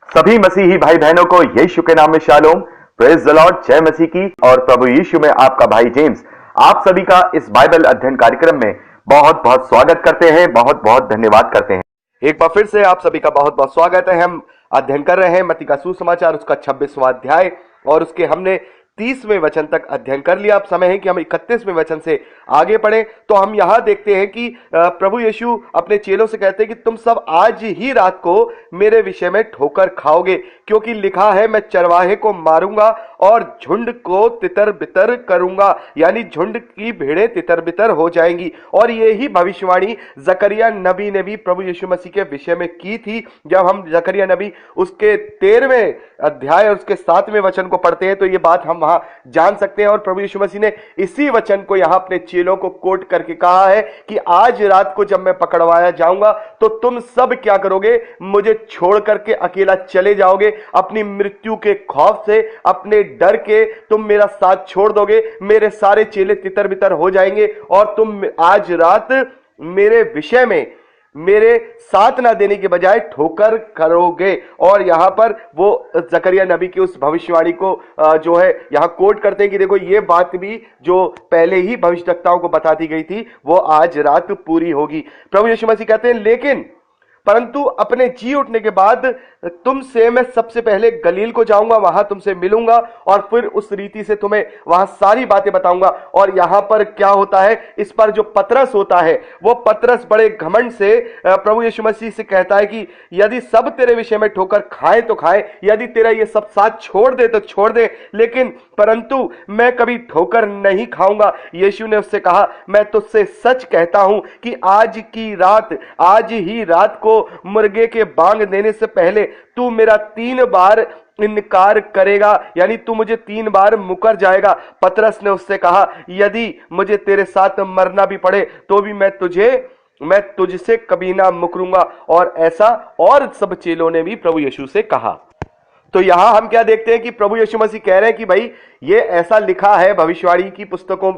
सभी मसीही भाई बहनों को यीशु के नाम में शालोम, प्रेज द लॉर्ड, जय मसीह की। और प्रभु यीशु में आपका भाई जेम्स आप सभी का इस बाइबल अध्ययन कार्यक्रम में बहुत बहुत स्वागत करते हैं, बहुत बहुत धन्यवाद करते हैं। एक बार फिर से आप सभी का बहुत बहुत स्वागत है। हम अध्ययन कर रहे हैं मत्ती का सुसमाचार, उसका 26वां अध्याय, और उसके हमने 30वें वचन तक अध्ययन कर लिया। अब समय है कि हम 31वें वचन से आगे पढ़ें। तो हम यहां देखते हैं कि प्रभु यीशु अपने चेलों से कहते हैं कि तुम सब आज ही रात को मेरे विषय में ठोकर खाओगे, क्योंकि लिखा है मैं चरवाहे को मारूंगा और झुंड को तितर बितर करूंगा। यानी झुंड की भेड़ें तितर बितर हो जाएंगी। और यही भविष्यवाणी जकरिया नबी ने भी प्रभु यीशु मसीह के विषय में की थी। जब हम जकरिया नबी उसके 13वें अध्याय और उसके 7वें वचन को पढ़ते हैं तो ये बात हम वहां जान सकते हैं। और प्रभु यीशु मसीह ने इसी वचन को यहां अपने चेलों को कोट करके कहा है कि आज रात को जब मैं पकड़वाया जाऊंगा तो तुम सब क्या करोगे, मुझे छोड़ करके अकेला चले जाओगे। अपनी मृत्यु के खौफ से, अपने डर के तुम मेरा साथ छोड़ दोगे। मेरे सारे चेले तितर बितर हो जाएंगे और तुम आज रात मेरे विषय में मेरे साथ ना देने के बजाय ठोकर करोगे। और यहां पर वो जकरिया नबी की उस भविष्यवाणी को जो है यहां कोट करते हैं कि देखो ये बात भी जो पहले ही भविष्यवक्ताओं को बता दी गई थी वो आज रात पूरी होगी। प्रभु यीशु मसीह कहते हैं लेकिन परंतु अपने जी उठने के बाद तुमसे मैं सबसे पहले गलील को जाऊंगा, वहां तुमसे मिलूंगा और फिर उस रीति से तुम्हें वहां सारी बातें बताऊंगा। और यहां पर क्या होता है, इस पर जो पतरस होता है वो पतरस बड़े घमंड से प्रभु यीशु मसीह से कहता है कि यदि सब तेरे विषय में ठोकर खाए तो खाए, यदि तेरा ये सब साथ छोड़ दे तो छोड़ दे, लेकिन परंतु मैं कभी ठोकर नहीं खाऊंगा। यीशु ने उससे कहा मैं तुझसे सच कहता हूं कि आज ही रात को मुर्गे के बांग देने से पहले तू मेरा 3 बार इनकार करेगा। यानी तू मुझे 3 बार मुकर जाएगा। पतरस ने उससे कहा यदि मुझे तेरे साथ मरना भी पड़े तो भी मैं तुझसे कभी ना मुकरूंगा। और ऐसा और सब चेलों ने भी प्रभु यीशु से कहा। तो यहां हम क्या देखते हैं कि प्रभु यीशु मसीह कह रहे हैं कि भाई ये ऐसा लिखा है भविष्यवाणी की पुस्तकों,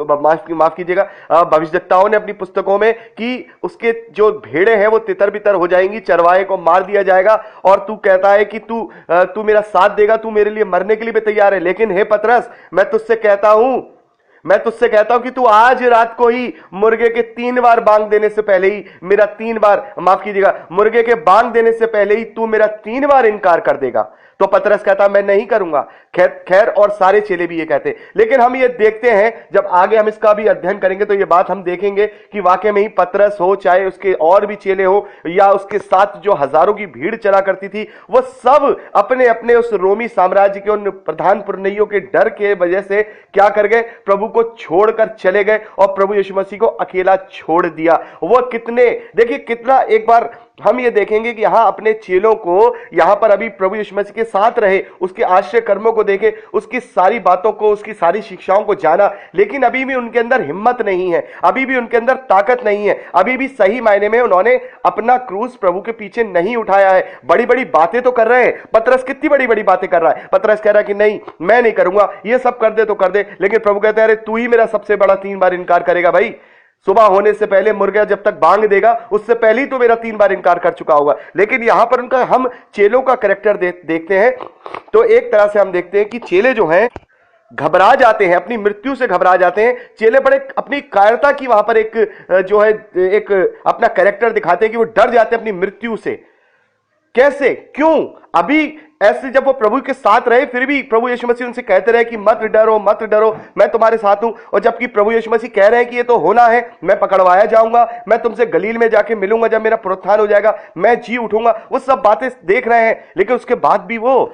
माफ कीजिएगा, भविष्यवक्ताओं ने अपनी पुस्तकों में कि उसके जो भेड़े हैं वो तितर बितर हो जाएंगी, चरवाहे को मार दिया जाएगा। और तू कहता है कि तू मेरा साथ देगा, तू मेरे लिए मरने के लिए भी तैयार है। लेकिन हे पतरस मैं तुझसे कहता हूं कि तू आज रात को ही मुर्गे के 3 बार बांग देने से पहले ही मेरा 3 बार, माफ कीजिएगा, मुर्गे के बांग देने से पहले ही तू मेरा 3 बार इनकार कर देगा। तो पतरस कहता मैं नहीं करूंगा। खैर और सारे चेले भी ये कहते। लेकिन हम ये देखते हैं जब आगे हम इसका भी अध्ययन करेंगे तो ये बात हम देखेंगे कि वाकई में ही पतरस हो, चाहे उसके और भी चेले हो या उसके साथ जो हजारों की भीड़ चला करती थी, वो सब अपने अपने उस रोमी साम्राज्य के उन प्रधान पुरनियों के डर के वजह से क्या कर गए, प्रभु को छोड़कर चले गए और प्रभु यीशु मसीह को अकेला छोड़ दिया। वो देखिए कितना, एक बार हम ये देखेंगे कि यहां अपने चेलों को यहां पर अभी प्रभु यीशु मसीह के साथ रहे, उसके आश्चर्य कर्मों को देखे, उसकी सारी बातों को, उसकी सारी शिक्षाओं को जाना, लेकिन अभी भी उनके अंदर हिम्मत नहीं है, अभी भी उनके अंदर ताकत नहीं है, अभी भी सही मायने में उन्होंने अपना क्रूस प्रभु के पीछे नहीं उठाया है। बड़ी बड़ी बातें तो कर रहे हैं। पतरस कितनी बड़ी बड़ी बातें कर रहा है। पतरस कह रहा है कि नहीं मैं नहीं करूंगा, ये सब कर दे तो कर दे। लेकिन प्रभु कहते हैं अरे तू ही मेरा सबसे बड़ा 3 बार इनकार करेगा। भाई सुबह होने से पहले मुर्गा जब तक बांग देगा उससे पहले ही तो मेरा 3 बार इनकार कर चुका होगा। लेकिन यहां पर उनका हम चेलों का कैरेक्टर देखते हैं तो एक तरह से हम देखते हैं कि चेले जो हैं घबरा जाते हैं, अपनी मृत्यु से घबरा जाते हैं। चेले बड़े अपनी कायरता की वहां पर एक अपना कैरेक्टर दिखाते हैं कि वो डर जाते हैं अपनी मृत्यु से। कैसे, क्यों? अभी ऐसे जब वो प्रभु के साथ रहे फिर भी प्रभु यीशु मसीह उनसे कहते रहे कि मत डरो मैं तुम्हारे साथ हूं। और जबकि प्रभु यीशु मसीह कह रहे हैं कि ये तो होना है, मैं पकड़वाया जाऊंगा, मैं तुमसे गलील में जाके मिलूंगा, जब मेरा पुनरुत्थान हो जाएगा मैं जी उठूंगा, वो सब बातें देख रहे हैं। लेकिन उसके बाद भी वो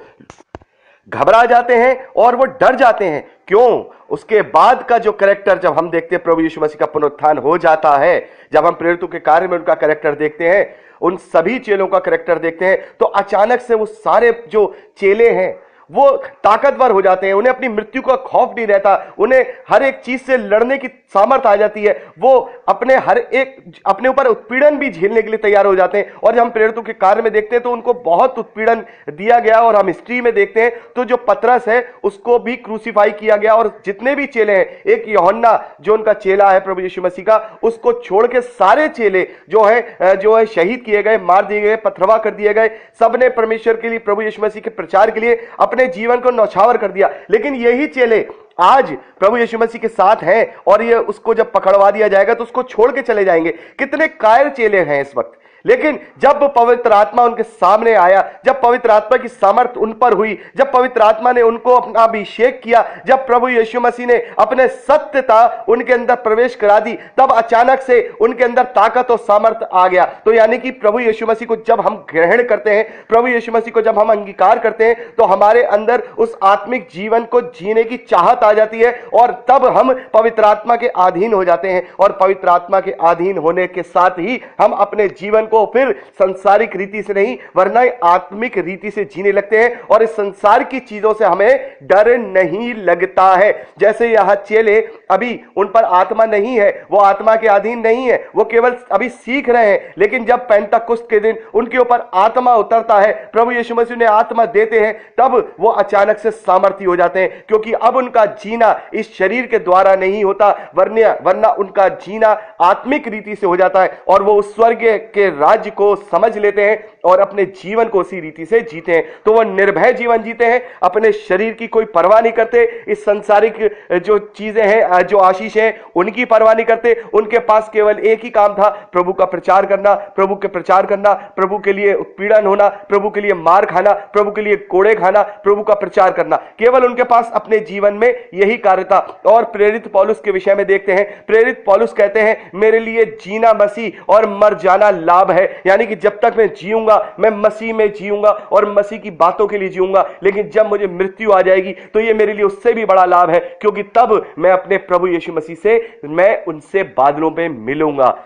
घबरा जाते हैं और वो डर जाते हैं। क्यों? उसके बाद का जो कैरेक्टर जब हम देखते हैं, प्रभु यीशु मसीह का पुनरुत्थान हो जाता है, जब हम प्रेरितों के कार्य में उनका कैरेक्टर देखते हैं, उन सभी चेलों का कैरेक्टर देखते हैं, तो अचानक से वो सारे जो चेले हैं वो ताकतवर हो जाते हैं, उन्हें अपनी मृत्यु का खौफ नहीं रहता, उन्हें हर एक चीज से लड़ने की सामर्थ्य आ जाती है, वो अपने ऊपर उत्पीड़न भी झेलने के लिए तैयार हो जाते हैं। और जब हम प्रेरितों के कार्य में देखते हैं तो उनको बहुत उत्पीड़न दिया गया, और हम हिस्ट्री में देखते हैं तो जो पतरस है उसको भी क्रूसीफाई किया गया, और जितने भी चेले हैं, एक यूहन्ना जो उनका चेला है प्रभु यीशु मसीह का, उसको छोड़ के सारे चेले जो है शहीद किए गए, मार दिए गए, पथरवा कर दिए गए। सबने परमेश्वर के लिए, प्रभु यीशु मसीह के प्रचार के लिए अपने जीवन को न्यौछावर कर दिया। लेकिन यही चेले आज प्रभु यीशु मसीह के साथ हैं, और ये उसको जब पकड़वा दिया जाएगा तो उसको छोड़ के चले जाएंगे। कितने कायर चेले हैं इस वक्त। लेकिन जब पवित्र आत्मा उनके सामने आया, जब पवित्र आत्मा की सामर्थ उन पर हुई, जब पवित्र आत्मा ने उनको अपना अभिषेक किया, जब प्रभु यीशु मसीह ने अपने सत्यता उनके अंदर प्रवेश करा दी, तब अचानक से उनके अंदर ताकत और सामर्थ आ गया। तो यानी कि प्रभु यीशु मसीह को जब हम ग्रहण करते हैं, प्रभु यीशु मसीह को जब हम अंगीकार करते हैं, तो हमारे अंदर उस आत्मिक जीवन को जीने की चाहत आ जाती है, और तब हम पवित्र आत्मा के अधीन हो जाते हैं। और पवित्र आत्मा के अधीन होने के साथ ही हम अपने जीवन को फिर संसारिक रीति से नहीं वरना आत्मिक रीति से जीने लगते हैं, और इस संसार की चीजों से हमें डर नहीं लगता है। जैसे यहां चेले, अभी उन पर आत्मा नहीं है, वो आत्मा के अधीन नहीं है, वो केवल अभी सीख रहे हैं। लेकिन जब पेंटकुस्त के दिन उनके ऊपर आत्मा उतरता है, प्रभु यीशु मसीह ने आत्मा देते हैं, तब वो अचानक से सामर्थ्य हो जाते हैं, क्योंकि अब उनका जीना इस शरीर के द्वारा नहीं होता, वरना उनका जीना आत्मिक रीति से हो जाता है, और वो उस स्वर्ग के राज्य को समझ लेते हैं और अपने जीवन को उसी रीति से जीते हैं। तो वो निर्भय जीवन जीते हैं, अपने शरीर की कोई परवाह नहीं करते, इस संसारिक जो चीजें हैं, जो आशीष हैं, उनकी परवाह नहीं करते। उनके पास केवल एक ही काम था, प्रभु का प्रचार करना, प्रभु के प्रचार करना, प्रभु के लिए उत्पीड़न होना, प्रभु के लिए मार खाना, प्रभु के लिए कोड़े खाना, प्रभु का प्रचार करना। केवल उनके पास अपने जीवन में यही कार्य था। और प्रेरित पौलुस के विषय में देखते हैं, प्रेरित पौलुस कहते हैं, मेरे लिए जीना मसीह और मर जाना लाभ है। यानी कि जब तक मैं जीऊंगा, मैं मसीह में जीऊंगा और मसीह की बातों के लिए जीऊंगा, लेकिन जब मुझे मृत्यु आ जाएगी तो ये मेरे लिए उससे भी बड़ा लाभ है, क्योंकि तब मैं अपने प्रभु यीशु मसीह से, मैं उनसे बादलों में मिलूंगा।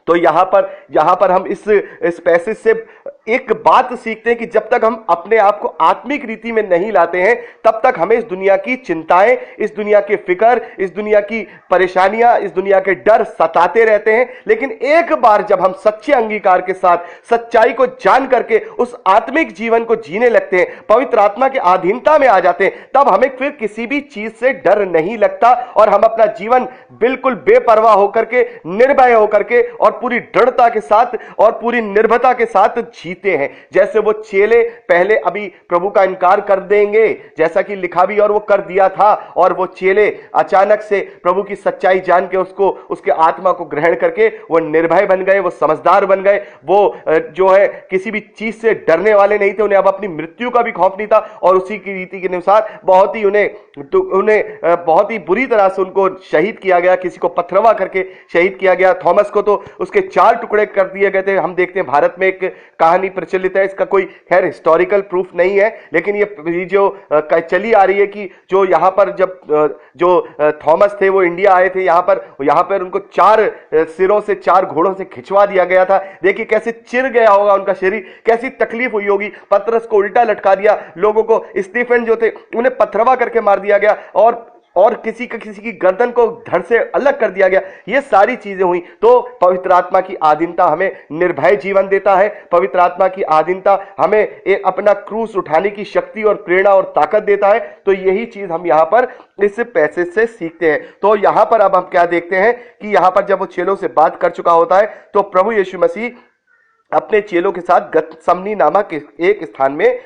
तो यहां पर हम इस पैसेज से एक बात सीखते हैं कि जब तक हम अपने आप को आत्मिक रीति में नहीं लाते हैं, तब तक हमें इस दुनिया की चिंताएं, इस दुनिया के फिक्र, इस दुनिया की परेशानियां, इस दुनिया के डर सताते रहते हैं। लेकिन एक बार जब हम सच्चे अंगीकार के साथ सच्चाई को जान करके उस आत्मिक जीवन को जीने लगते हैं, पवित्र आत्मा के अधीनता में आ जाते हैं, तब हमें फिर किसी भी चीज से डर नहीं लगता, और हम अपना जीवन बिल्कुल बेपरवाह होकर के, निर्भय होकर के, और पूरी दृढ़ता के साथ और पूरी निर्भयता के साथ जीते हैं। जैसे वो चेले पहले अभी प्रभु का इनकार कर देंगे, जैसा कि लिखा भी और वो कर दिया था, और वो चेले अचानक से प्रभु की सच्चाई जान के उसके आत्मा को ग्रहण करके वो निर्भय बन गए, वो समझदार बन गए, वो जो है किसी भी चीज से डरने वाले नहीं थे, उन्हें अब अपनी मृत्यु का भी खौफ नहीं था। और उसी की रीति के अनुसार उन्हें बहुत ही बुरी तरह से उनको शहीद किया गया, किसी को पथरवा करके शहीद किया गया। थॉमस को तो उसके 4 टुकड़े कर दिए गए थे। हम देखते हैं भारत में एक कहानी प्रचलित है, इसका कोई खैर हिस्टोरिकल प्रूफ नहीं है, लेकिन ये जो चली आ रही है कि जो यहां पर जब जो थॉमस थे वो इंडिया आए थे, यहां पर उनको 4 सिरों से 4 घोड़ों से खिंचवा दिया गया था। देखिए कैसे चिर गया होगा उनका शरीर, कैसी तकलीफ हुई होगी। पतरस को उल्टा लटका दिया, लोगों को, स्टीफन जो थे उन्हें पथरवा करके मार दिया गया, और किसी की गर्दन को धड़ से अलग कर दिया गया। ये सारी चीजें हुई। तो पवित्र आत्मा की आधीनता हमें निर्भय जीवन देता है। पवित्र आत्मा की आधीनता हमें एक अपना क्रूस उठाने की शक्ति और प्रेरणा और ताकत देता है। तो यही चीज हम यहां पर इस पैसेज से सीखते हैं। तो यहां पर अब हम क्या देखते हैं कि यहां पर जब वो चेलों से बात कर चुका होता है, तो प्रभु यीशु मसीह अपने चेलों के साथ गतसमनी नामक एक स्थान में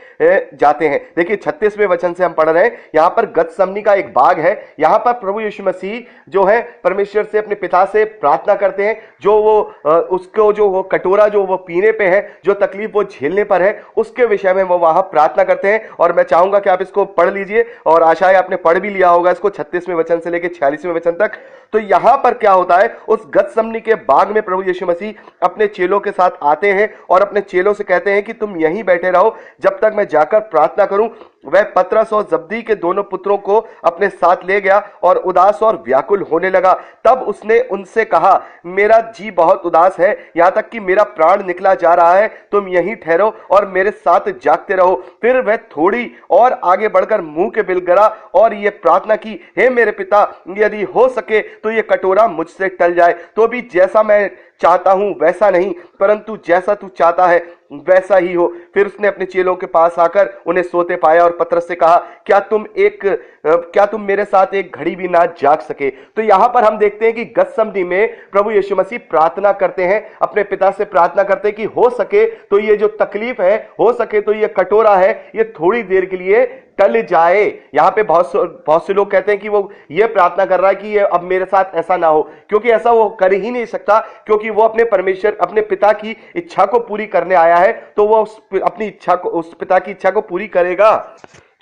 जाते हैं। देखिए 36वें वचन से हम पढ़ रहे हैं, यहां पर गतसमनी का एक बाग है। यहां पर प्रभु यीशु मसीह जो है परमेश्वर से, अपने पिता से प्रार्थना करते हैं, जो वो कटोरा जो वो पीने पे है, जो तकलीफ वो झेलने पर है, उसके विषय में वो वहां प्रार्थना करते हैं। और मैं चाहूंगा कि आप इसको पढ़ लीजिए, और आशा है आपने पढ़ भी लिया होगा इसको 36वें वचन से लेकर 46वें वचन तक। तो यहां पर क्या होता है, उस गतसमनी के बाग में प्रभु यीशु मसीह अपने चेलों के साथ आते हैं और अपने चेलों से कहते हैं कि तुम यहीं बैठे रहो जब तक मैं जाकर प्रार्थना करूं। वह पतरस और जब्दी के दोनों पुत्रों को अपने साथ ले गया और उदास और व्याकुल होने लगा। तब उसने उनसे कहा, मेरा जी बहुत उदास है, यहाँ तक कि मेरा प्राण निकला जा रहा है। तुम यहीं ठहरो और मेरे साथ जागते रहो। फिर वह थोड़ी और आगे बढ़कर मुंह के बिल गिरा और ये प्रार्थना की, हे मेरे पिता, यदि हो सके तो ये कटोरा मुझसे टल जाए, तो भी जैसा मैं चाहता हूं वैसा नहीं, परंतु जैसा तू चाहता है वैसा ही हो। फिर उसने अपने चेलों के पास आकर उन्हें सोते पाया और पतरस से कहा, क्या तुम मेरे साथ एक घड़ी भी ना जाग सके? तो यहां पर हम देखते हैं कि गतसमनी में प्रभु यीशु मसीह प्रार्थना करते हैं, अपने पिता से प्रार्थना करते हैं कि हो सके तो ये जो तकलीफ है, हो सके तो ये कटोरा है, ये थोड़ी देर के लिए टल जाए। यहां पे बहुत से लोग कहते हैं कि वो ये प्रार्थना कर रहा है कि ये अब मेरे साथ ऐसा ना हो, क्योंकि ऐसा वो कर ही नहीं सकता, क्योंकि वो अपने परमेश्वर, अपने पिता की इच्छा को पूरी करने आया है, तो वो अपनी इच्छा को, उस पिता की इच्छा को पूरी करेगा।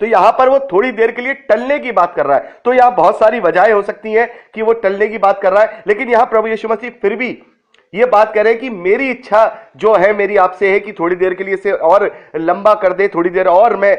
तो यहां पर वो थोड़ी देर के लिए टलने की बात कर रहा है। तो यहां बहुत सारी वजहें हो सकती हैं कि वो टलने की बात कर रहा है, लेकिन यहां प्रभु यीशु मसीह फिर भी ये बात कह रहे हैं कि मेरी इच्छा जो है मेरी आपसे है कि थोड़ी देर के लिए इसे और लंबा कर दे, थोड़ी देर और मैं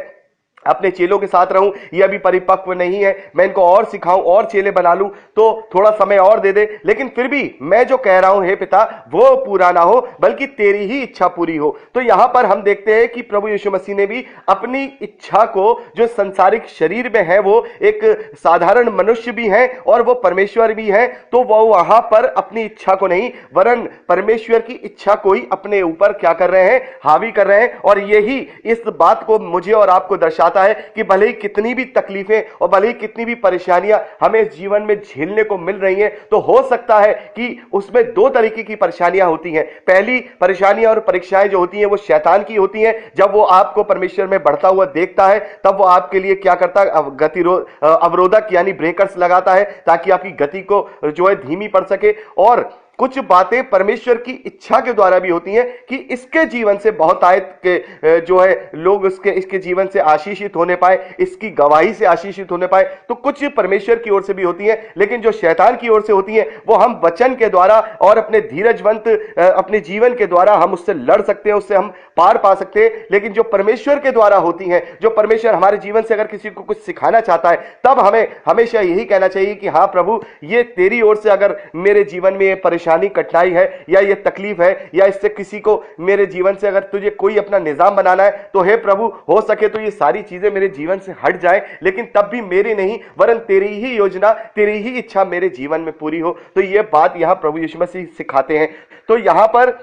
अपने चेलों के साथ रहूं। ये अभी परिपक्व नहीं है, मैं इनको और सिखाऊं और चेले बना लूं, तो थोड़ा समय और दे दे, लेकिन फिर भी मैं जो कह रहा हूं हे पिता, वो पूरा ना हो बल्कि तेरी ही इच्छा पूरी हो। तो यहां पर हम देखते हैं कि प्रभु यीशु मसीह ने भी अपनी इच्छा को, जो संसारिक शरीर में है, वो एक साधारण मनुष्य भी है और वो परमेश्वर भी है, तो वो वहां पर अपनी इच्छा को नहीं वरन परमेश्वर की इच्छा को ही अपने ऊपर क्या कर रहे हैं, हावी कर रहे हैं। और यही इस बात को मुझे और आपको दर्शाता है कि भले ही कितनी भी तकलीफें और भले ही कितनी भी परेशानियां हमें जीवन में झेलने को मिल रही हैं, तो हो सकता है कि उसमें दो तरीके की परेशानियां होती हैं। पहली परेशानियां और परीक्षाएं जो होती हैं वो शैतान की होती हैं। जब वो आपको परमेश्वर में बढ़ता हुआ देखता है, तब वो आपके लिए क्या करता है, अवरोधक यानी ब्रेकर्स लगाता है, ताकि आपकी गति को जो है धीमी पड़ सके। और कुछ बातें परमेश्वर की इच्छा के द्वारा भी होती हैं कि इसके जीवन से बहुत आयत के जो है लोग इसके जीवन से आशीषित होने पाए, इसकी गवाही से आशीषित होने पाए। तो कुछ परमेश्वर की ओर से भी होती हैं, लेकिन जो शैतान की ओर से होती हैं वो हम वचन के द्वारा और अपने धीरजवंत अपने जीवन के द्वारा हम उससे लड़ सकते हैं, उससे हम पार पा सकते हैं। लेकिन जो परमेश्वर के द्वारा होती हैं, जो परमेश्वर हमारे जीवन से अगर किसी को कुछ सिखाना चाहता है, तब हमें हमेशा यही कहना चाहिए कि हाँ प्रभु, ये तेरी ओर से अगर मेरे जीवन में ये परेशानी, कठिनाई है या ये तकलीफ है, या इससे किसी को मेरे जीवन से अगर तुझे कोई अपना निजाम बनाना है, तो हे प्रभु, हो सके तो ये सारी चीजें मेरे जीवन से हट जाए, लेकिन तब भी मेरी नहीं वरन तेरी ही योजना, तेरी ही इच्छा मेरे जीवन में पूरी हो। तो ये बात यहां प्रभु यीशु मसीह सिखाते हैं। तो यहां पर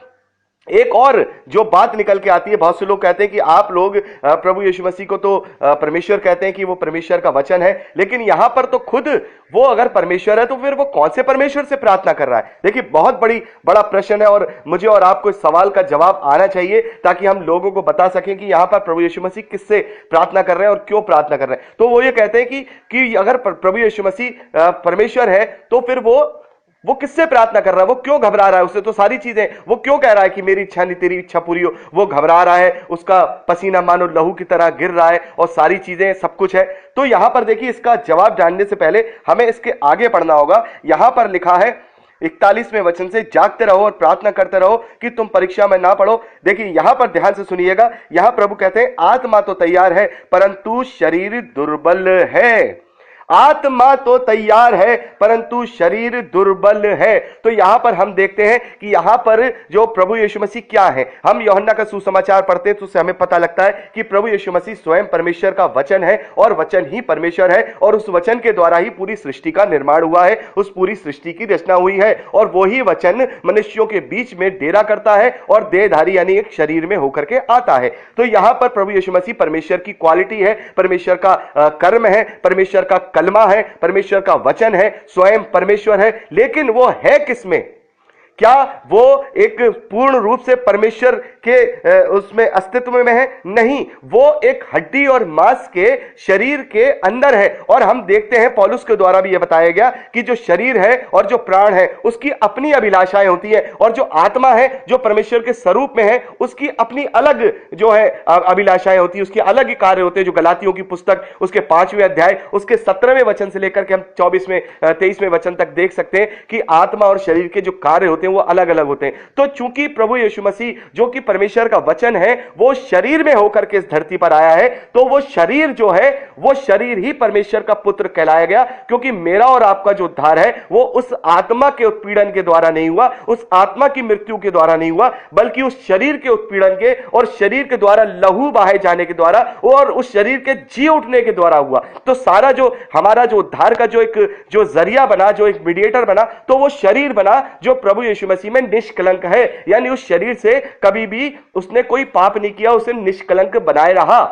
एक और जो बात निकल के आती है, बहुत से लोग कहते हैं कि आप लोग प्रभु यीशु मसीह को तो परमेश्वर कहते हैं कि वो परमेश्वर का वचन है, लेकिन यहां पर तो खुद वो अगर परमेश्वर है तो फिर वो कौन से परमेश्वर से प्रार्थना कर रहा है? देखिए, बहुत बड़ा प्रश्न है और मुझे और आपको इस सवाल का जवाब आना चाहिए, ताकि हम लोगों को बता सकें कि यहां पर प्रभु यीशु मसीह किससे प्रार्थना कर रहे हैं और क्यों प्रार्थना कर रहे हैं। तो वो ये कहते हैं कि अगर प्रभु यीशु मसीह परमेश्वर है, तो फिर वो किससे प्रार्थना कर रहा है, वो क्यों घबरा रहा है? उससे तो सारी चीजें, वो क्यों कह रहा है कि मेरी इच्छा नहीं तेरी इच्छा पूरी हो? वो घबरा रहा है, उसका पसीना मानो लहू की तरह गिर रहा है और सारी चीजें, सब कुछ है। तो यहां पर देखिए, इसका जवाब जानने से पहले हमें इसके आगे पढ़ना होगा। यहां पर लिखा है 41वें वचन से, जागते रहो और प्रार्थना करते रहो कि तुम परीक्षा में ना पड़ो। देखिए यहां पर ध्यान से सुनिएगा, यहां प्रभु कहते हैं आत्मा तो तैयार है परंतु शरीर दुर्बल है। आत्मा तो तैयार है परंतु शरीर दुर्बल है। तो यहां पर हम देखते हैं कि यहां पर जो प्रभु यीशु मसीह क्या है, हम यूहन्ना का सुसमाचार पढ़ते हैं तो उससे हमें पता लगता है कि प्रभु यीशु मसीह स्वयं परमेश्वर का वचन है और वचन ही परमेश्वर है, और उस वचन के द्वारा ही पूरी सृष्टि का निर्माण हुआ है, उस पूरी सृष्टि की रचना हुई है, और वही वचन मनुष्यों के बीच में डेरा करता है और देहधारी यानी एक शरीर में होकर के आता है। तो यहां पर प्रभु यीशु मसीह परमेश्वर की क्वालिटी है, परमेश्वर का कर्म है, परमेश्वर का कलमा है, परमेश्वर का वचन है, स्वयं परमेश्वर है। लेकिन वो है किसमें? क्या वो एक पूर्ण रूप से परमेश्वर के उसमें अस्तित्व में है? नहीं, वो एक हड्डी और मांस के शरीर के अंदर है। और हम देखते हैं पौलुस के द्वारा भी यह बताया गया कि जो शरीर है और जो प्राण है उसकी अपनी अभिलाषाएं होती है, और जो आत्मा है जो परमेश्वर के स्वरूप में है उसकी अपनी अलग जो है अभिलाषाएं होती है, उसके अलग ही कार्य होते हैं। जो गलातियों की पुस्तक उसके 5वें अध्याय उसके 17वें वचन से लेकर के हम 23वें वचन तक देख सकते हैं कि आत्मा और शरीर के जो कार्य होते हैं हैं वो अलग अलग होते हैं। तो चूंकि प्रभु यीशु मसीह जो कि परमेश्वर का वचन है वो शरीर में होकर के इस धरती पर आया है, तो वो शरीर जो है वो शरीर ही परमेश्वर का पुत्र कहलाया गया, क्योंकि मेरा और आपका जो उद्धार है वो उस आत्मा के उत्पीड़न के द्वारा नहीं हुआ, उस आत्मा की मृत्यु के द्वारा नहीं हुआ, बल्कि उस शरीर के उत्पीड़न के और शरीर के द्वारा लहू बहाए जाने के द्वारा और उस शरीर के जी उठने के द्वारा हुआ। तो सारा जो हमारा जो उद्धार का जो जरिया बना, जो एक मीडिएटर बना, तो वो शरीर बना जो प्रभु यीशु मसीह में निष्कलंक है, यानी उस शरीर से कभी भी उसने कोई पाप नहीं किया, उसे निष्कलंक बनाए रहा।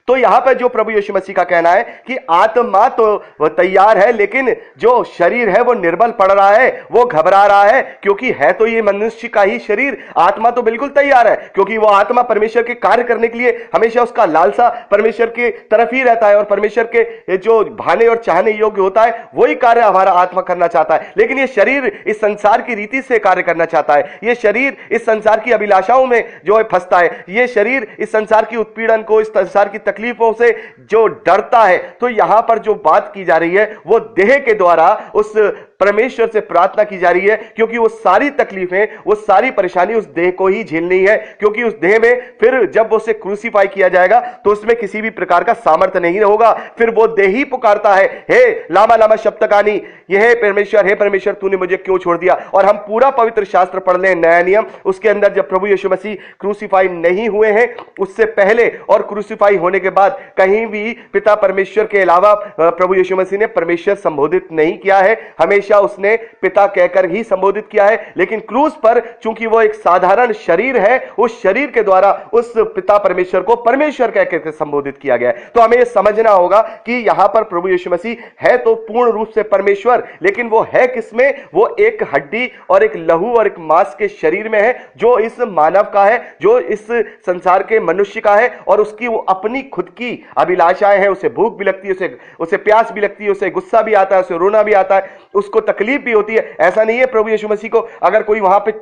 तो यहां पर जो प्रभु यीशु मसीह का कहना है कि आत्मा तो तैयार है लेकिन जो शरीर है वो निर्बल पड़ रहा है, वो घबरा रहा है, क्योंकि है तो ये मनुष्य का ही शरीर। आत्मा तो बिल्कुल तैयार है, क्योंकि वो आत्मा परमेश्वर के कार्य करने के लिए हमेशा उसका लालसा परमेश्वर की तरफ ही रहता है, और परमेश्वर के जो भाने और चाहने योग्य होता है वही कार्य हमारा आत्मा करना चाहता है। लेकिन ये शरीर इस संसार की रीति से कार्य करना चाहता है, ये शरीर इस संसार की अभिलाषाओं में जो है फंसता है, ये शरीर इस संसार की उत्पीड़न को, इस संसार की तकलीफों से जो डरता है। तो यहां पर जो बात की जा रही है वो देह के द्वारा उस परमेश्वर से प्रार्थना की जा रही है, क्योंकि वो सारी तकलीफें, वो सारी परेशानी उस देह को ही झेलनी है, क्योंकि उस देह में फिर जब उसे क्रूसीफाई किया जाएगा तो उसमें किसी भी प्रकार का सामर्थ्य नहीं होगा। फिर वो देह ही पुकारता है, हे लामा लामा शब्दकानी, ये हे परमेश्वर तूने मुझे क्यों छोड़ दिया। और हम पूरा पवित्र शास्त्र पढ़ लें, नया नियम, उसके अंदर जब प्रभु यीशु मसीह क्रूसीफाई नहीं हुए हैं, उससे पहले और क्रूसीफाई होने के बाद कहीं भी पिता परमेश्वर के अलावा प्रभु यीशु मसीह ने परमेश्वर संबोधित नहीं किया है, हमेशा उसने पिता कहकर ही संबोधित किया है। लेकिन क्रूस पर चूंकि वो एक साधारण शरीर है, उस शरीर के द्वारा उस पिता परमेश्वर को परमेश्वर कहकर संबोधित किया गया है। तो हमें यह समझना होगा कि यहां पर प्रभु यीशु मसीह है तो पूर्ण रूप से परमेश्वर, लेकिन वो है किसमें? वो एक हड्डी और एक लहू और एक मांस के शरीर में है, जो इस मानव का है, जो इस संसार के मनुष्य का है, और उसकी वो अपनी खुद की अभिलाषाएं हैं। उसे भूख भी लगती है, उसे प्यास भी लगती है, उसे गुस्सा भी आता है, उसे रोना भी आता है, उसको तकलीफ भी होती है। ऐसा नहीं है प्रभु यीशु मसीह को अगर कोई वहां पे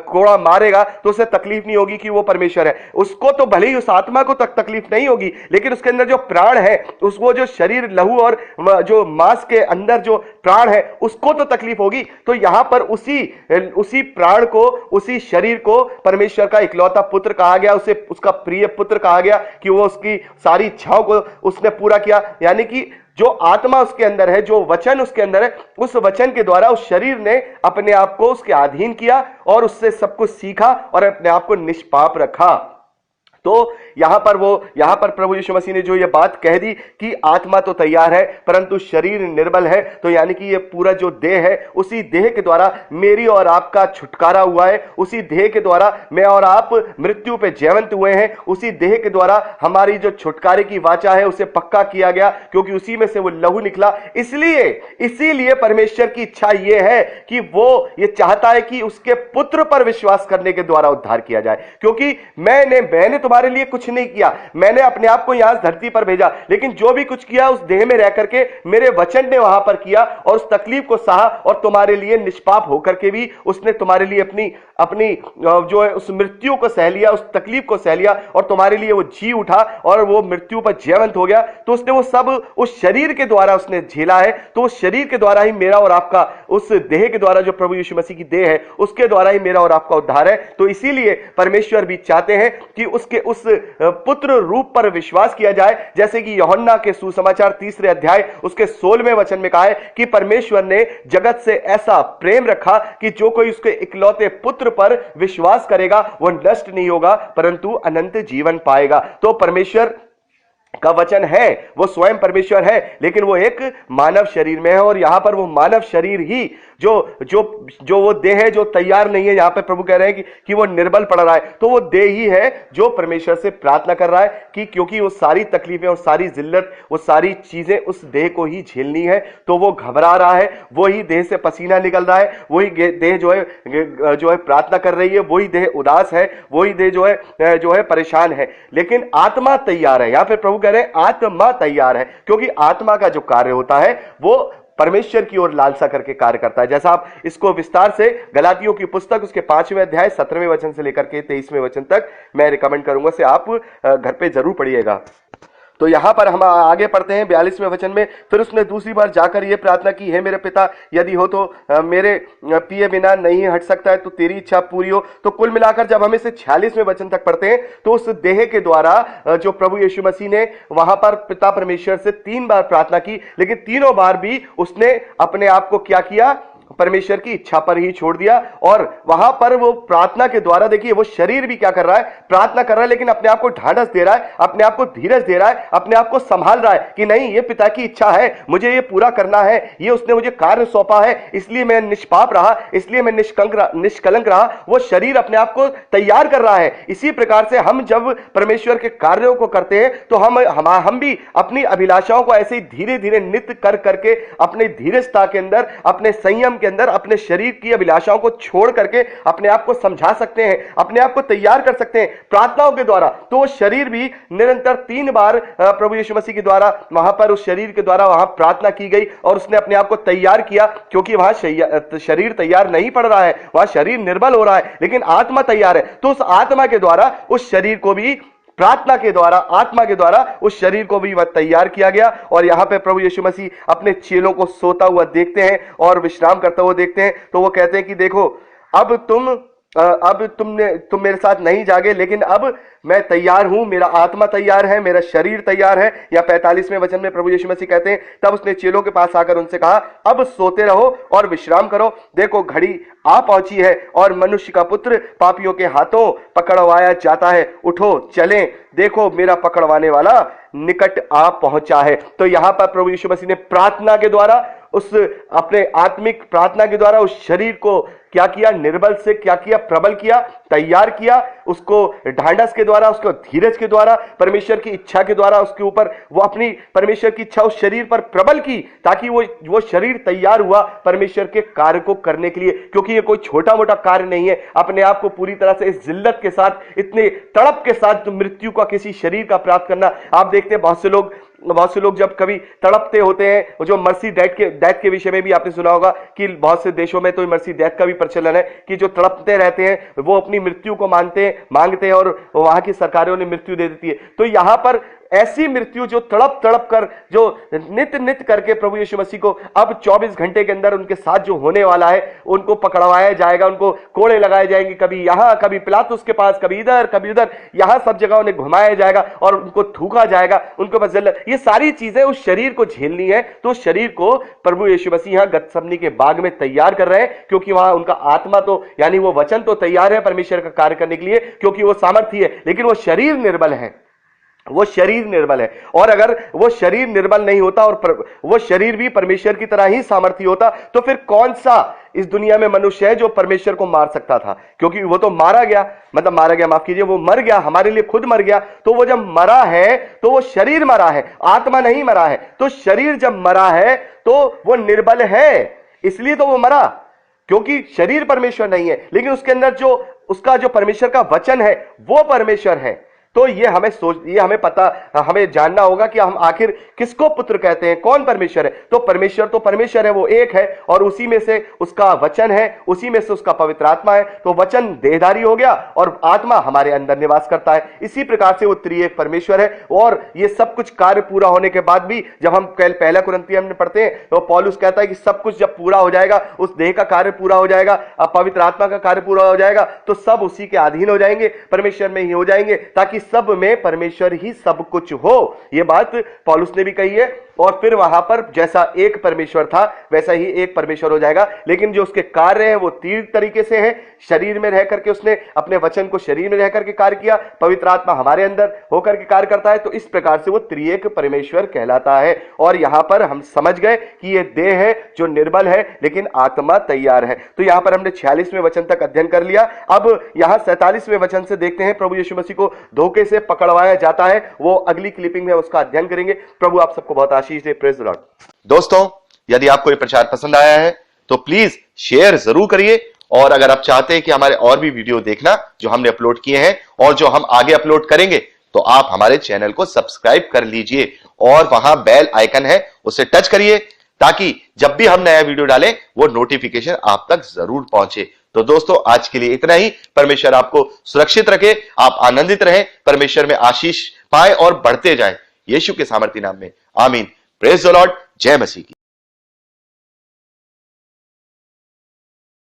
कोड़ा मारेगा तो उसे तकलीफ नहीं होगी कि वो परमेश्वर है। उसको तो भले ही उस आत्मा को तकलीफ नहीं होगी, लेकिन उसके अंदर जो प्राण है, उसको जो शरीर लहू और जो मांस के अंदर जो प्राण है उसको तो तकलीफ होगी। तो यहां पर उसी प्राण को, उसी शरीर को परमेश्वर का इकलौता पुत्र कहा गया, उसे उसका प्रिय पुत्र कहा गया कि वो उसकी सारी इच्छाओं को उसने पूरा किया। यानी कि जो आत्मा उसके अंदर है, जो वचन उसके अंदर है, उस वचन के द्वारा उस शरीर ने अपने आप को उसके अधीन किया और उससे सब कुछ सीखा और अपने आप को निष्पाप रखा। तो यहां पर प्रभु यीशु मसीह ने जो ये बात कह दी कि आत्मा तो तैयार है परंतु शरीर निर्बल है, तो यानी कि ये पूरा जो देह है, उसी देह के द्वारा मेरी और आपका छुटकारा हुआ है, उसी देह के द्वारा मैं और आप मृत्यु पे जयवंत हुए हैं, उसी देह के द्वारा हमारी जो छुटकारे की वाचा है उसे पक्का किया गया, क्योंकि उसी में से वो लहू निकला। इसीलिए परमेश्वर की इच्छा यह है कि वो ये चाहता है कि उसके पुत्र पर विश्वास करने के द्वारा उद्धार किया जाए। क्योंकि मैंने तुम्हारे लिए कुछ नहीं किया, मैंने अपने आप को यहां धरती पर भेजा, लेकिन जो भी कुछ किया उस देह में रह करके मेरे वचन ने वहां पर किया और उस तकलीफ को सहा, और तुम्हारे लिए निष्पाप होकर के भी उसने तुम्हारे लिए अपनी जो है उस मृत्यु को सह लिया, उस तकलीफ को सह लिया, और तुम्हारे लिए वो जी उठा और वो मृत्यु पर जयवंत हो गया। तो उसने वो सब उस शरीर के द्वारा उसने झेला है। तो उस शरीर के द्वारा ही मेरा और आपका, उस देह के द्वारा जो प्रभु यीशु मसीह की देह है उसके द्वारा ही मेरा और आपका उद्धार है। तो इसीलिए परमेश्वर भी चाहते हैं कि उसके उस पुत्र रूप पर विश्वास किया जाए, जैसे कि यूहन्ना के सुसमाचार 3 अध्याय उसके 16वें वचन में कहा है कि परमेश्वर ने जगत से ऐसा प्रेम रखा कि जो कोई उसके इकलौते पुत्र पर विश्वास करेगा वो नष्ट नहीं होगा परंतु अनंत जीवन पाएगा। तो परमेश्वर का वचन है, वो स्वयं परमेश्वर है, लेकिन वो एक मानव शरीर में है, और यहां पर वो मानव शरीर ही जो वो देह है जो तैयार नहीं है। यहां पे प्रभु कह रहे हैं कि वो निर्बल पड़ रहा है, तो वो देह ही है जो परमेश्वर से प्रार्थना कर रहा है कि क्योंकि वो सारी तकलीफें और सारी जिल्लत, वो सारी चीजें उस देह को ही झेलनी है, तो वो घबरा रहा है, वही देह से पसीना निकल रहा है, वही देह जो है प्रार्थना कर रही है, वही देह उदास है, वही देह जो है परेशान है। लेकिन आत्मा तैयार है। यहां पे प्रभु कह रहे हैं आत्मा तैयार है, क्योंकि आत्मा का जो कार्य होता है वो परमेश्वर की ओर लालसा करके कार्य करता है। जैसा आप इसको विस्तार से गलातियों की पुस्तक उसके 5वें अध्याय 17वें वचन से लेकर के 23वें वचन तक मैं रिकमेंड करूंगा से आप घर पे जरूर पढ़िएगा। तो यहां पर हम आगे पढ़ते हैं 42वें वचन में, फिर उसने दूसरी बार जाकर यह प्रार्थना की, हे मेरे पिता, यदि हो तो मेरे पिए बिना नहीं हट सकता है, तो तेरी इच्छा पूरी हो। तो कुल मिलाकर जब हम इसे 46वें वचन तक पढ़ते हैं तो उस देह के द्वारा जो प्रभु यीशु मसीह ने वहां पर पिता परमेश्वर से 3 बार प्रार्थना की, लेकिन तीनों बार भी उसने अपने आप को क्या किया, परमेश्वर की इच्छा पर ही छोड़ दिया। और वहां पर वो प्रार्थना के द्वारा, देखिए वो शरीर भी क्या कर रहा है, प्रार्थना कर रहा है, लेकिन अपने आप को ढांढस दे रहा है, अपने आप को धीरज दे रहा है, अपने आप को संभाल रहा है कि नहीं, ये पिता की इच्छा है, मुझे ये पूरा करना है, ये उसने मुझे कार्य सौंपा है, इसलिए मैं निष्पाप रहा, इसलिए मैं निष्कलंक रहा। वो शरीर अपने आप को तैयार कर रहा है। इसी प्रकार से हम जब परमेश्वर के कार्यों को करते हैं तो हम भी अपनी अभिलाषाओं को ऐसे ही धीरे धीरे नित्य कर करके अपने धीरजता के अंदर, अपने संयम के अंदर, अपने शरीर की अभिलाषाओं को छोड़ करके अपने आप को समझा सकते हैं, अपने आप को तैयार कर सकते हैं प्रार्थनाओं के द्वारा। तो वो शरीर भी निरंतर 3 बार प्रभु यीशु मसीह के द्वारा वहां पर उस शरीर के द्वारा वहां प्रार्थना की गई और उसने अपने आप को तैयार किया, क्योंकि वहां शरीर तैयार नहीं पड़ रहा है, वहां शरीर निर्बल हो रहा है, लेकिन आत्मा तैयार है। तो उस आत्मा के द्वारा उस शरीर को भी प्रार्थना के द्वारा, आत्मा के द्वारा उस शरीर को भी तैयार किया गया। और यहां पे प्रभु यीशु मसीह अपने चेलों को सोता हुआ देखते हैं और विश्राम करता हुआ देखते हैं। तो वो कहते हैं कि देखो, अब तुम मेरे साथ नहीं जागे, लेकिन अब मैं तैयार हूं, मेरा आत्मा तैयार है, मेरा शरीर तैयार है। या 45वें वचन में प्रभु यीशु मसीह कहते हैं, तब उसने चेलों के पास आकर उनसे कहा, अब सोते रहो और विश्राम करो, देखो घड़ी आ पहुंची है और मनुष्य का पुत्र पापियों के हाथों पकड़वाया जाता है, उठो चलें, देखो मेरा पकड़वाने वाला निकट आ पहुंचा है। तो यहां पर प्रभु यीशु मसीह ने प्रार्थना के द्वारा, उस अपने आत्मिक प्रार्थना के द्वारा उस शरीर को क्या किया, निर्बल से क्या किया, प्रबल किया, तैयार किया, उसको ढांढस के द्वारा, उसको धीरज के द्वारा, परमेश्वर की इच्छा के द्वारा उसके ऊपर वो अपनी परमेश्वर की इच्छा उस शरीर पर प्रबल की, ताकि वो शरीर तैयार हुआ परमेश्वर के कार्य को करने के लिए। क्योंकि ये कोई छोटा मोटा कार्य नहीं है, अपने आप को पूरी तरह से इस जिल्लत के साथ, इतने तड़प के साथ मृत्यु का किसी शरीर का प्राप्त करना। आप देखते हैं बहुत से लोग जब कभी तड़पते होते हैं, जो मर्सी डेथ के विषय में भी आपने सुना होगा कि बहुत से देशों में तो मर्सी डेथ का भी प्रचलन है कि जो तड़पते रहते हैं वो अपनी मृत्यु को मांगते हैं और वहां की सरकारों ने मृत्यु दे देती है। तो यहां पर ऐसी मृत्यु जो तड़प कर, जो नित्य करके प्रभु यीशु मसीह को अब 24 घंटे के अंदर उनके साथ जो होने वाला है, उनको पकड़वाया जाएगा, उनको कोड़े लगाए जाएंगे, कभी यहां, कभी पिलातुस के पास, कभी इधर, यहां सब जगह उन्हें घुमाया जाएगा और उनको थूका जाएगा, उनको बस ये सारी चीजें उस शरीर को झेलनी है। तो उस शरीर को प्रभु यीशु मसीह यहां गतसमनी के बाग में तैयार कर रहे हैं, क्योंकि वहां उनका आत्मा तो, यानी वो वचन तो तैयार है परमेश्वर का कार्य करने के लिए, क्योंकि वो सामर्थ्य है, लेकिन वो शरीर निर्बल है, वो शरीर निर्बल है। और अगर वो शरीर निर्बल नहीं होता और वो शरीर भी परमेश्वर की तरह ही सामर्थ्य होता, तो फिर कौन सा इस दुनिया में मनुष्य है जो परमेश्वर को मार सकता था? क्योंकि वो तो मारा गया, माफ कीजिए, वो मर गया, हमारे लिए खुद मर गया। तो वो जब मरा है तो वो शरीर मरा है, आत्मा नहीं मरा है। तो शरीर जब मरा है तो वो निर्बल है, इसलिए तो वो मरा, क्योंकि शरीर परमेश्वर नहीं है, लेकिन उसके अंदर जो उसका जो परमेश्वर का वचन है वो परमेश्वर है। तो ये हमें जानना होगा कि हम आखिर किसको पुत्र कहते हैं, कौन परमेश्वर है। तो परमेश्वर है, वो एक है, और उसी में से उसका वचन है, उसी में से उसका पवित्र आत्मा है। तो वचन देहधारी हो गया और आत्मा हमारे अंदर निवास करता है। इसी प्रकार से वो त्रिएक परमेश्वर है। और ये सब कुछ कार्य पूरा होने के बाद भी, जब हम कल 1 कुरिन्थियों में पढ़ते हैं तो पौलुस कहता है कि सब कुछ जब पूरा हो जाएगा, उस देह का कार्य पूरा हो जाएगा, पवित्र आत्मा का कार्य पूरा हो जाएगा, तो सब उसी के अधीन हो जाएंगे, परमेश्वर में ही हो जाएंगे, ताकि सब में परमेश्वर ही सब कुछ हो। यह बात पौलुस ने भी कही है। और फिर वहां पर जैसा एक परमेश्वर था वैसा ही एक परमेश्वर हो जाएगा, लेकिन जो उसके कार्य हैं वो 3 तरीके से हैं। शरीर में रह करके उसने अपने वचन को शरीर में रह करके कार्य किया, पवित्र आत्मा हमारे अंदर होकर के कार्य करता है। तो इस प्रकार से वो त्रिएक परमेश्वर कहलाता है। और यहां पर हम समझ गए कि ये देह है जो निर्बल है, लेकिन आत्मा तैयार है। तो यहां पर हमने 46वें वचन तक अध्ययन कर लिया। अब यहां 47वें वचन से देखते हैं प्रभु यीशु मसीह को धोखे से पकड़वाया जाता है। वो अगली क्लिपिंग में उसका अध्ययन करेंगे। प्रभु आप सबको बहुत आशीष दे। Praise the Lord. दोस्तों, यदि आपको ये प्रचार पसंद आया है तो प्लीज शेयर जरूर करिए। और अगर आप चाहते हैं कि हमारे और भी वीडियो देखना जो हमने अपलोड किए हैं और जो हम आगे अपलोड करेंगे, तो आप हमारे चैनल को सब्सक्राइब कर लीजिए और वहां बेल आइकन है उसे टच करिए, ताकि जब भी हम नया वीडियो डालें वो नोटिफिकेशन आप तक जरूर पहुंचे। तो दोस्तों, आज के लिए इतना ही। परमेश्वर आपको सुरक्षित रखे, आप आनंदित रहें, परमेश्वर में आशीष पाए और बढ़ते जाएं। यीशु के सामर्थी नाम में, आमीन। Praise the Lord. जय मसीह की।